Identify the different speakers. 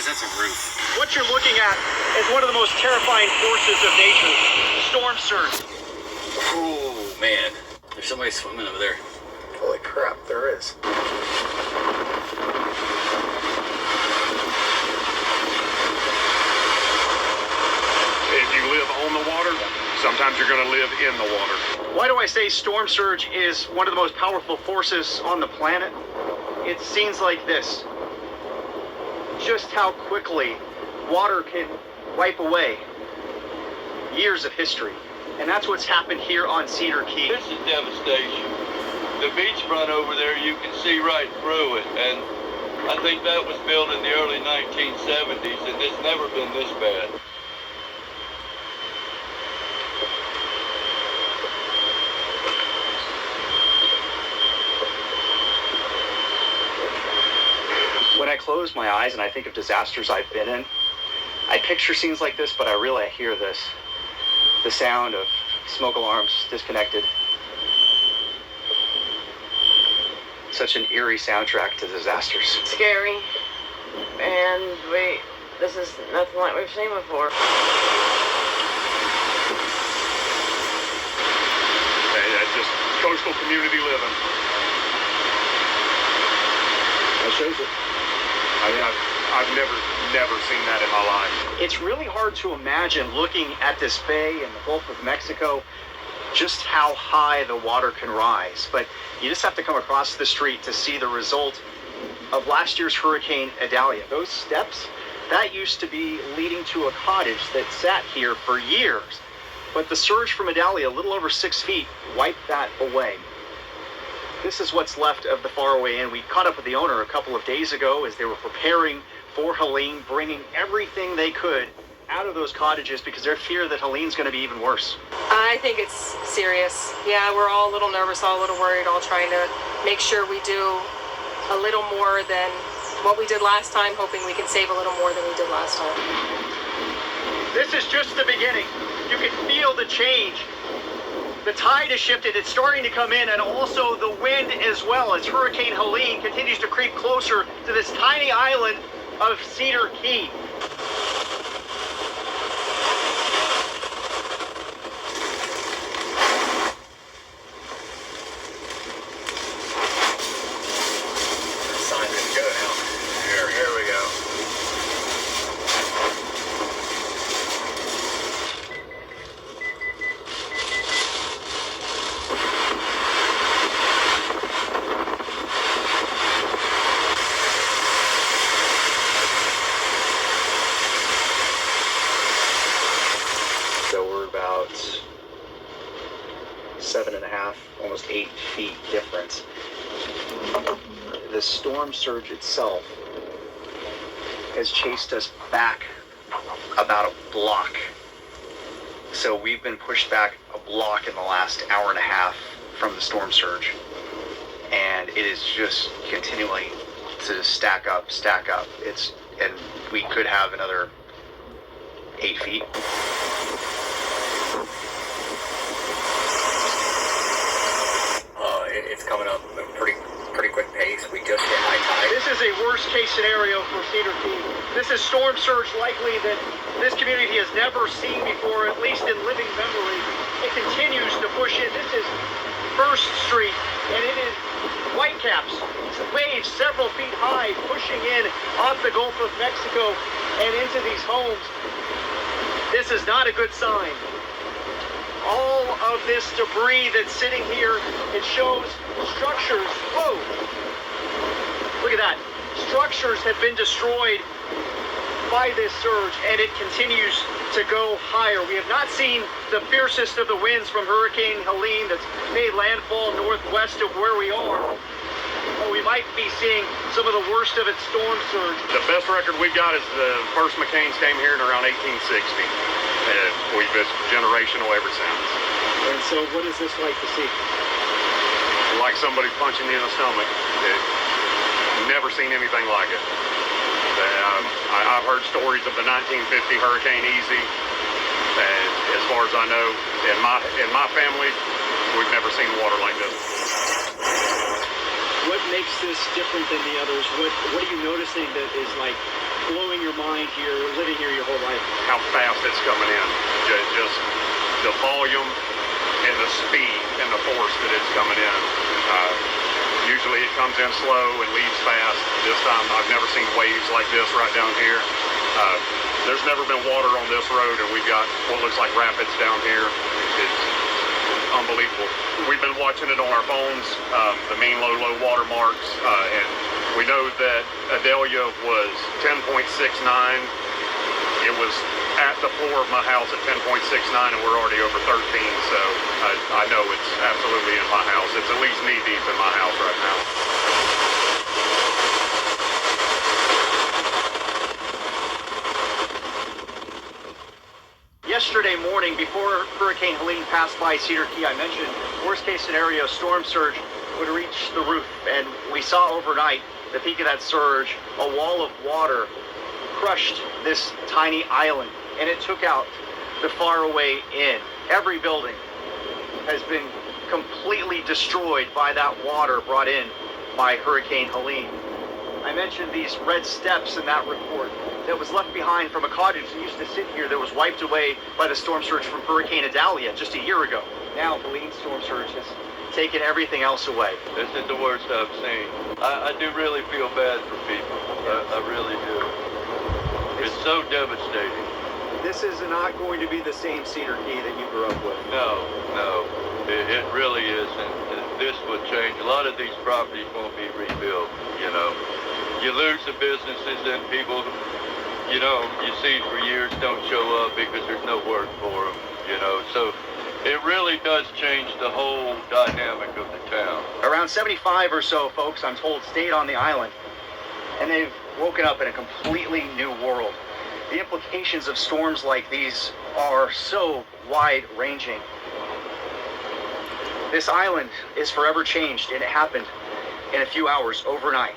Speaker 1: guys, that's a roof.
Speaker 2: What you're looking at is one of the most terrifying forces of nature, storm surge.
Speaker 1: Oh, man. There's somebody swimming over there.
Speaker 2: Holy crap, there is.
Speaker 3: If you live on the water, sometimes you're going to live in the water.
Speaker 2: Why do I say storm surge is one of the most powerful forces on the planet? It's scenes like this. Just how quickly water can wipe away years of history. And that's what's happened here on Cedar Key.
Speaker 4: This is devastation. The beachfront over there, you can see right through it. And I think that was built in the early 1970s, and it's never been this bad.
Speaker 2: When I close my eyes and I think of disasters I've been in, I picture scenes like this, but I hear this. The sound of smoke alarms disconnected. Such an eerie soundtrack to disasters.
Speaker 5: Scary, and this is nothing like we've seen before.
Speaker 3: Hey, that's just coastal community living.
Speaker 2: That shows it.
Speaker 3: I mean, I've never seen that in my life.
Speaker 2: It's really hard to imagine looking at this bay in the Gulf of Mexico just how high the water can rise. But you just have to come across the street to see the result of last year's Hurricane Idalia. Those steps, that used to be leading to a cottage that sat here for years. But the surge from Idalia, a little over 6 feet, wiped that away. This is what's left of the Faraway Inn. We caught up with the owner a couple of days ago as they were preparing for Helene, bringing everything they could out of those cottages because they fear that Helene's going to be even worse.
Speaker 6: I think it's serious. Yeah, we're all a little nervous, all a little worried, all trying to make sure we do a little more than what we did last time, hoping we can save a little more than we did last time.
Speaker 2: This is just the beginning. You can feel the change. The tide has shifted, it's starting to come in, and also the wind as well as Hurricane Helene continues to creep closer to this tiny island of Cedar Key.
Speaker 1: Sign to go now. Here we go.
Speaker 2: So we're about 7.5, almost 8 feet difference. The storm surge itself has chased us back about a block. So we've been pushed back a block in the last hour and a half from the storm surge. And it is just continuing to stack up. And we could have another 8 feet.
Speaker 1: It's coming up at a pretty quick pace. We just hit high tide.
Speaker 2: This is a worst case scenario for Cedar Key. This is storm surge likely that this community has never seen before, at least in living memory. It continues to push in. This is First Street, and it is whitecaps, waves several feet high, pushing in off the Gulf of Mexico and into these homes. This is not a good sign. All of this debris that's sitting here, it shows structures. Whoa! Look at that. Structures have been destroyed by this surge, and it continues to go higher. We have not seen the fiercest of the winds from Hurricane Helene that's made landfall northwest of where we are. But we might be seeing some of the worst of its storm surge.
Speaker 3: The best record we've got is the first McCain's came here in around 1860. We've been generational ever since.
Speaker 2: And so what is this like to see?
Speaker 3: Like somebody punching you in the stomach. Never seen anything like it. I've heard stories of the 1950 Hurricane Easy. And as far as I know, in my family, we've never seen water like this.
Speaker 2: What makes this different than the others? What are you noticing that is like blowing your mind here, living here your whole life?
Speaker 3: How fast it's coming in. Just the volume and the speed and the force that it's coming in. Usually it comes in slow and leaves fast. This time I've never seen waves like this right down here. There's never been water on this road, and we've got what looks like rapids down here. It's unbelievable. We've been watching it on our phones, the mean low water marks, and we know that Adelia was 10.69. It was at the floor of my house at 10.69, and we're already over 13, so I know it's absolutely in my house. It's at least knee deep in my house right now.
Speaker 2: Yesterday morning, before Hurricane Helene passed by Cedar Key, I mentioned worst case scenario, storm surge would reach the roof, and we saw overnight the peak of that surge, a wall of water crushed this tiny island, and it took out the faraway inn. Every building has been completely destroyed by that water brought in by Hurricane Helene. I mentioned these red steps in that report that was left behind from a cottage that used to sit here that was wiped away by the storm surge from Hurricane Idalia just a year ago. Now Helene storm surge has taken everything else away.
Speaker 4: This is the worst I've seen. I do really feel bad for people. I really do. It's so devastating.
Speaker 2: This is not going to be the same Cedar Key that you grew up with.
Speaker 4: No. It really isn't. This will change. A lot of these properties won't be rebuilt, you know. You lose the businesses and people, you know, you see for years don't show up because there's no work for them, you know. So it really does change the whole dynamic of the town.
Speaker 2: Around 75 or so folks, I'm told, stayed on the island, and they've woken up in a completely new world. The implications of storms like these are so wide-ranging. This island is forever changed, and it happened in a few hours overnight.